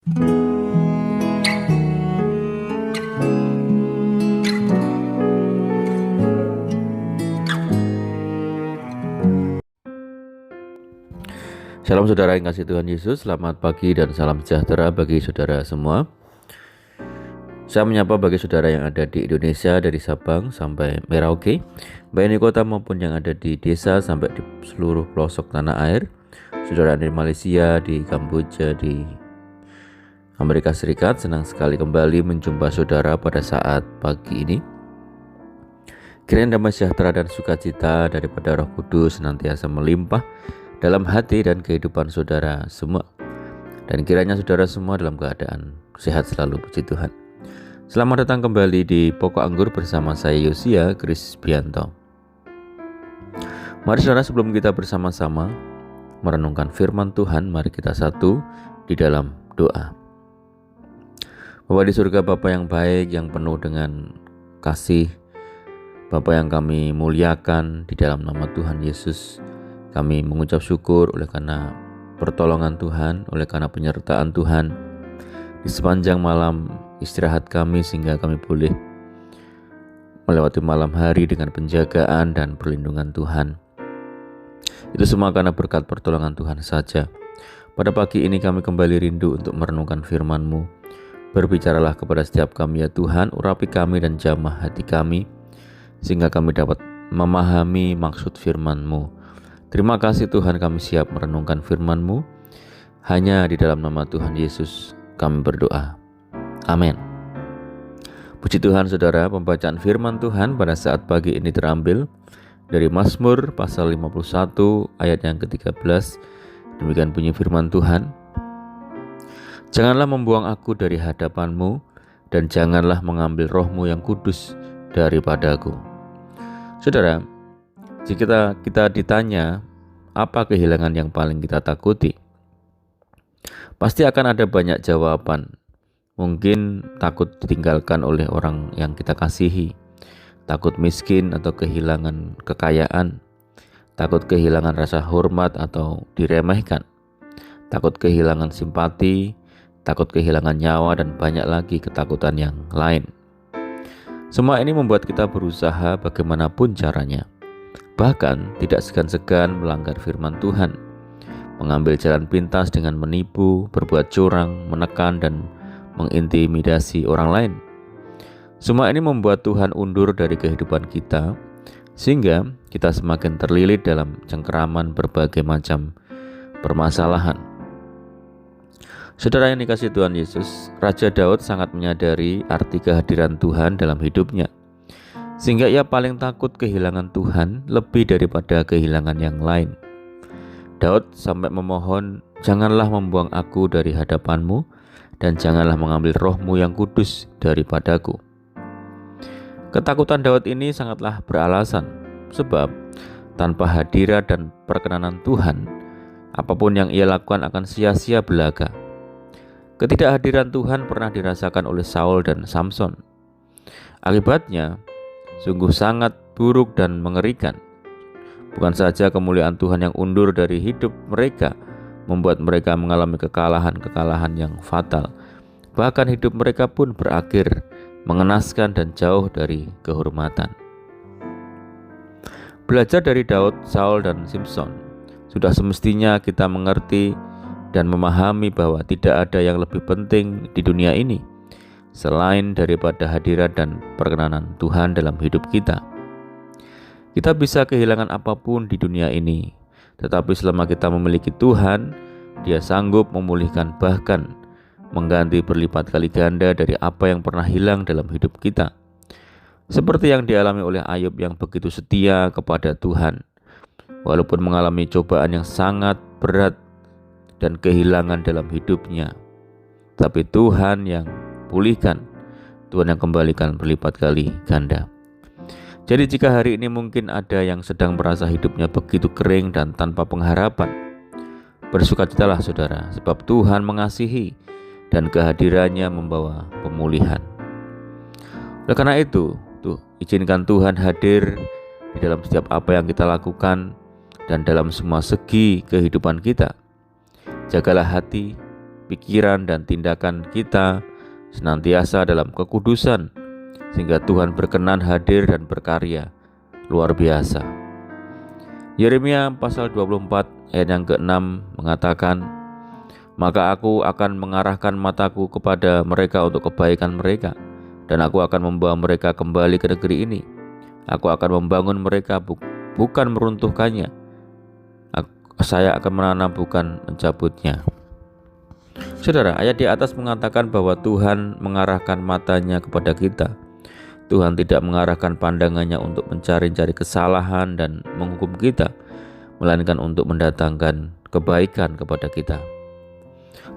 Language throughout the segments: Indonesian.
Shalom saudara yang kasih Tuhan Yesus, selamat pagi dan salam sejahtera bagi saudara semua. Saya menyapa bagi saudara yang ada di Indonesia dari Sabang sampai Merauke, baik di kota maupun yang ada di desa sampai di seluruh pelosok tanah air. Saudara di Malaysia, di Kamboja, di Amerika Serikat, senang sekali kembali menjumpa saudara pada saat pagi ini. Kiranya damai sejahtera dan sukacita daripada Roh Kudus senantiasa melimpah dalam hati dan kehidupan saudara semua. Dan kiranya saudara semua dalam keadaan sehat selalu, puji Tuhan. Selamat datang kembali di Pokok Anggur bersama saya Yosia Krisbianto. Mari saudara, sebelum kita bersama-sama merenungkan firman Tuhan, mari kita satu di dalam doa. Bapa di surga, Bapa yang baik, yang penuh dengan kasih, Bapa yang kami muliakan, di dalam nama Tuhan Yesus kami mengucap syukur oleh karena pertolongan Tuhan, oleh karena penyertaan Tuhan di sepanjang malam istirahat kami, sehingga kami boleh melewati malam hari dengan penjagaan dan perlindungan Tuhan. Itu semua karena berkat pertolongan Tuhan saja. Pada pagi ini kami kembali rindu untuk merenungkan firman-Mu. Berbicaralah kepada setiap kami ya Tuhan, urapi kami dan jamah hati kami, sehingga kami dapat memahami maksud firman-Mu. Terima kasih Tuhan, kami siap merenungkan firman-Mu. Hanya di dalam nama Tuhan Yesus kami berdoa. Amin. Puji Tuhan saudara, pembacaan firman Tuhan pada saat pagi ini terambil dari Mazmur pasal 51 ayat yang ke-13. Demikian bunyi firman Tuhan. Janganlah membuang aku dari hadapan-Mu, dan janganlah mengambil roh-Mu yang kudus daripadaku. Saudara, jika kita ditanya apa kehilangan yang paling kita takuti, pasti akan ada banyak jawaban. Mungkin takut ditinggalkan oleh orang yang kita kasihi, takut miskin atau kehilangan kekayaan, takut kehilangan rasa hormat atau diremehkan, takut kehilangan simpati, takut kehilangan nyawa, dan banyak lagi ketakutan yang lain. Semua ini membuat kita berusaha bagaimanapun caranya, bahkan tidak segan-segan melanggar firman Tuhan, mengambil jalan pintas dengan menipu, berbuat curang, menekan, dan mengintimidasi orang lain. Semua ini membuat Tuhan undur dari kehidupan kita, sehingga kita semakin terlilit dalam cengkeraman berbagai macam permasalahan. Saudara yang dikasihi Tuhan Yesus, Raja Daud sangat menyadari arti kehadiran Tuhan dalam hidupnya, sehingga ia paling takut kehilangan Tuhan lebih daripada kehilangan yang lain. Daud sampai memohon, janganlah membuang aku dari hadapan-Mu, dan janganlah mengambil roh-Mu yang kudus daripadaku. Ketakutan Daud ini sangatlah beralasan, sebab tanpa hadirat dan perkenanan Tuhan, apapun yang ia lakukan akan sia-sia belaka. Ketidakhadiran Tuhan pernah dirasakan oleh Saul dan Samson. Akibatnya sungguh sangat buruk dan mengerikan. Bukan saja kemuliaan Tuhan yang undur dari hidup mereka membuat mereka mengalami kekalahan-kekalahan yang fatal, bahkan hidup mereka pun berakhir mengenaskan dan jauh dari kehormatan. Belajar dari Daud, Saul, dan Samson, sudah semestinya kita mengerti dan memahami bahwa tidak ada yang lebih penting di dunia ini selain daripada hadirat dan perkenanan Tuhan dalam hidup kita. Kita bisa kehilangan apapun di dunia ini, tetapi selama kita memiliki Tuhan, Dia sanggup memulihkan, bahkan mengganti berlipat kali ganda dari apa yang pernah hilang dalam hidup kita. Seperti yang dialami oleh Ayub yang begitu setia kepada Tuhan, walaupun mengalami cobaan yang sangat berat dan kehilangan dalam hidupnya, tapi Tuhan yang pulihkan, Tuhan yang kembalikan berlipat kali ganda. Jadi jika hari ini mungkin ada yang sedang merasa hidupnya begitu kering dan tanpa pengharapan, bersukacitalah saudara, sebab Tuhan mengasihi dan kehadirannya membawa pemulihan. Oleh karena itu, izinkan Tuhan hadir di dalam setiap apa yang kita lakukan dan dalam semua segi kehidupan kita. Jagalah hati, pikiran dan tindakan kita senantiasa dalam kekudusan, sehingga Tuhan berkenan hadir dan berkarya luar biasa. Yeremia pasal 24 ayat yang ke-6 mengatakan, "Maka aku akan mengarahkan mataku kepada mereka untuk kebaikan mereka, dan aku akan membawa mereka kembali ke negeri ini. Aku akan membangun mereka, bukan meruntuhkannya. Saya akan menanam, bukan mencabutnya." Saudara, ayat di atas mengatakan bahwa Tuhan mengarahkan matanya kepada kita. Tuhan tidak mengarahkan pandangannya untuk mencari-cari kesalahan dan menghukum kita, melainkan untuk mendatangkan kebaikan kepada kita.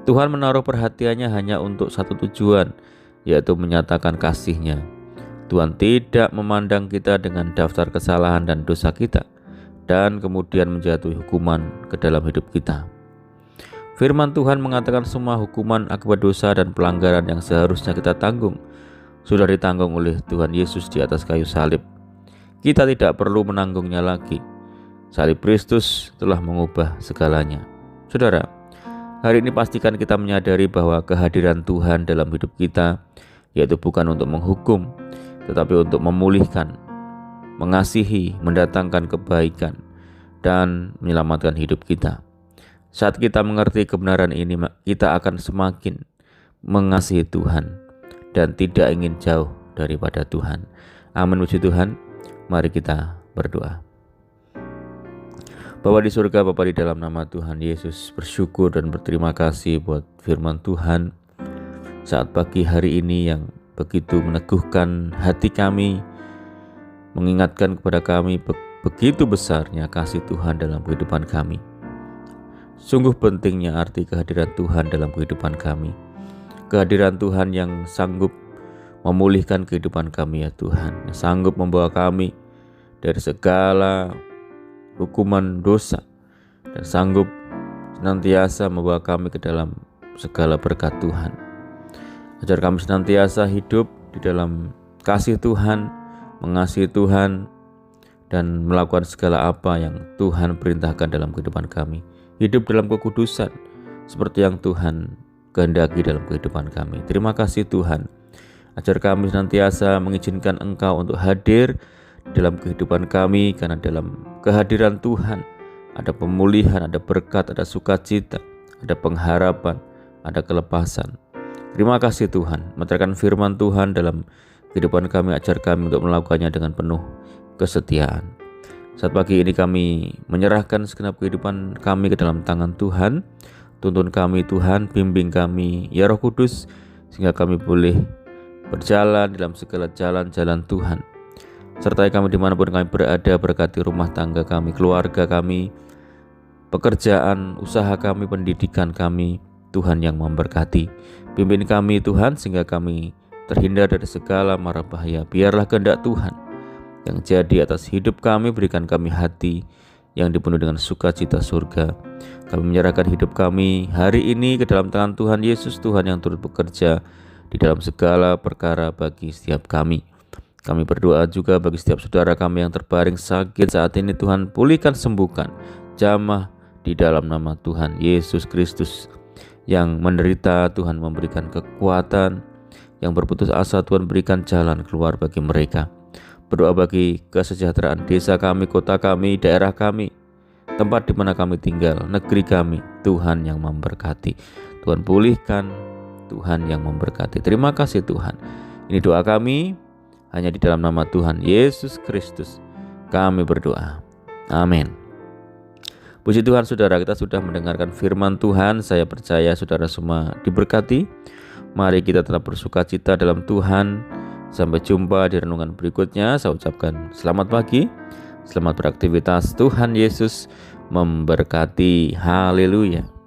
Tuhan menaruh perhatiannya hanya untuk satu tujuan, yaitu menyatakan kasih-Nya. Tuhan tidak memandang kita dengan daftar kesalahan dan dosa kita, dan kemudian menjatuhi hukuman ke dalam hidup kita. Firman Tuhan mengatakan semua hukuman akibat dosa dan pelanggaran yang seharusnya kita tanggung sudah ditanggung oleh Tuhan Yesus di atas kayu salib. Kita tidak perlu menanggungnya lagi. Salib Kristus telah mengubah segalanya. Saudara, hari ini pastikan kita menyadari bahwa kehadiran Tuhan dalam hidup kita, yaitu bukan untuk menghukum, tetapi untuk memulihkan, mengasihi, mendatangkan kebaikan, dan menyelamatkan hidup kita. Saat kita mengerti kebenaran ini, kita akan semakin mengasihi Tuhan dan tidak ingin jauh daripada Tuhan. Amin, puji Tuhan. Mari kita berdoa. Bapa di surga, Bapa di dalam nama Tuhan Yesus, bersyukur dan berterima kasih buat firman Tuhan saat pagi hari ini yang begitu meneguhkan hati kami, mengingatkan kepada kami begitu besarnya kasih Tuhan dalam kehidupan kami. Sungguh pentingnya arti kehadiran Tuhan dalam kehidupan kami. Kehadiran Tuhan yang sanggup memulihkan kehidupan kami, ya Tuhan, yang sanggup membawa kami dari segala hukuman dosa, dan sanggup senantiasa membawa kami ke dalam segala berkat Tuhan. Ajar kami senantiasa hidup di dalam kasih Tuhan, mengasihi Tuhan, dan melakukan segala apa yang Tuhan perintahkan dalam kehidupan kami. Hidup dalam kekudusan seperti yang Tuhan kehendaki dalam kehidupan kami. Terima kasih Tuhan. Ajar kami senantiasa mengizinkan Engkau untuk hadir dalam kehidupan kami, karena dalam kehadiran Tuhan ada pemulihan, ada berkat, ada sukacita, ada pengharapan, ada kelepasan. Terima kasih Tuhan. Menerangkan firman Tuhan dalam kehidupan kami, ajar kami untuk melakukannya dengan penuh kesetiaan. Saat pagi ini kami menyerahkan segenap kehidupan kami ke dalam tangan Tuhan. Tuntun kami Tuhan, bimbing kami ya Roh Kudus, sehingga kami boleh berjalan dalam segala jalan-jalan Tuhan. Sertai kami dimanapun kami berada, berkati rumah tangga kami, keluarga kami, pekerjaan, usaha kami, pendidikan kami, Tuhan yang memberkati. Pimpin kami Tuhan, sehingga kami terhindar dari segala mara bahaya. Biarlah kehendak Tuhan yang jadi atas hidup kami, berikan kami hati yang dipenuhi dengan sukacita surga. Kami menyerahkan hidup kami hari ini ke dalam tangan Tuhan Yesus, Tuhan yang turut bekerja di dalam segala perkara bagi setiap kami. Kami berdoa juga bagi setiap saudara kami yang terbaring sakit saat ini, Tuhan pulihkan, sembuhkan, jamah di dalam nama Tuhan Yesus Kristus. Yang menderita, Tuhan memberikan kekuatan, yang berputus asa, Tuhan berikan jalan keluar bagi mereka. Berdoa bagi kesejahteraan desa kami, kota kami, daerah kami, tempat di mana kami tinggal, negeri kami, Tuhan yang memberkati. Tuhan pulihkan, Tuhan yang memberkati. Terima kasih Tuhan. Ini doa kami, hanya di dalam nama Tuhan Yesus Kristus kami berdoa. Amin. Puji Tuhan, saudara, kita sudah mendengarkan firman Tuhan. Saya percaya saudara semua diberkati. Mari kita tetap bersukacita dalam Tuhan. Sampai jumpa di renungan berikutnya. Saya ucapkan selamat pagi, selamat beraktivitas. Tuhan Yesus memberkati. Haleluya.